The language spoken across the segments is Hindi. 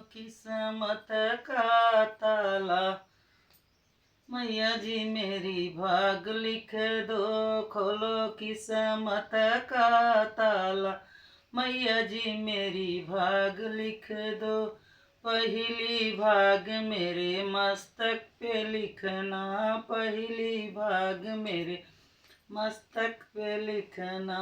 किस्मत का ताला, मैया जी मेरी भाग लिख दो। खोलो किस्मत का ताला, मैया जी मेरी भाग लिख दो। पहली भाग मेरे मस्तक पे लिखना, पहली भाग मेरे मस्तक पे लिखना।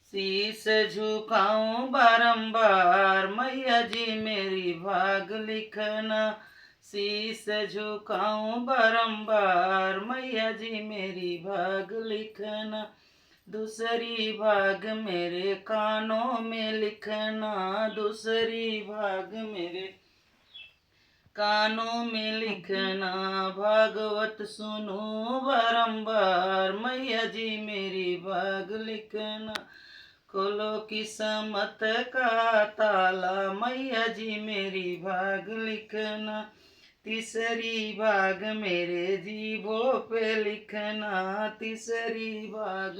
शीश झुकाऊं बारंबार, मैया जी मेरी भाग लिखना। शीश झुकाऊं बारंबार, मैया जी मेरी भाग लिखना। दूसरी भाग मेरे कानों में लिखना, दूसरी भाग मेरे कानों में लिखना। भागवत सुनो बारंबार, मैया जी मेरी भाग लिखना। खोलो किस्मत का ताला, मैया जी मेरी भाग लिखना। तीसरी भाग मेरे जीभों पे लिखना, तीसरी भाग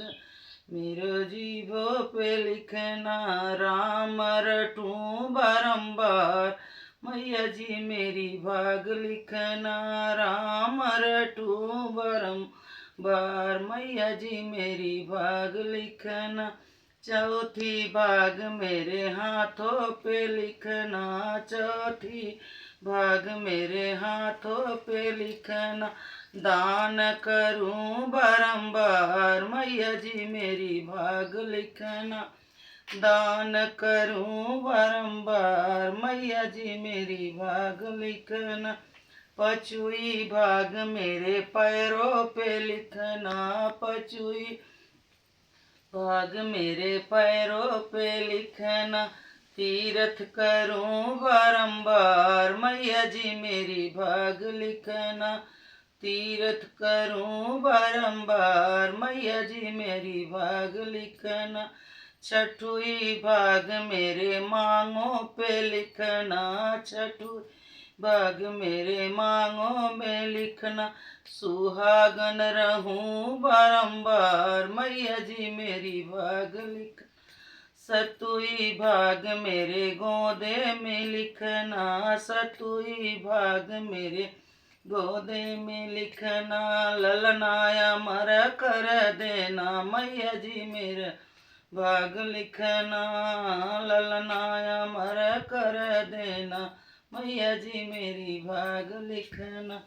मेरे जीभों पे लिखना। राम रटूं बारंबार, मैया जी मेरी भाग लिखना। राम रटूं बारंबार, मैया जी मेरी भाग लिखना। चौथी भाग मेरे हाथों पे लिखना, चौथी भाग मेरे हाथों पे लिखना। दान करूं बारंबार, मैया जी मेरी भाग लिखना। दान करूं बारंबार, मैया जी मेरी भाग लिखना। पचुई भाग मेरे पैरों पे लिखना, पचुई भाग मेरे पैरों पे लिखना। तीर्थ करूं बारंबार, मैया जी मेरी भाग लिखना। तीर्थ करूं बारंबार, मैया जी मेरी भाग लिखना। छठुई भाग मेरे मांगों पे लिखना, छठुई भाग मेरे मांगों में लिखना। सुहागन रहूं बारंबार, मैया जी मेरी भाग लिख। सतुई भाग मेरे गोदे में लिखना, सतुई भाग मेरे गोदे में लिखना। ललनाया मर कर देना, मैया जी मेरा भाग लिखना। ललनाया मर कर देना, मैया जी मेरी भाग लिखना।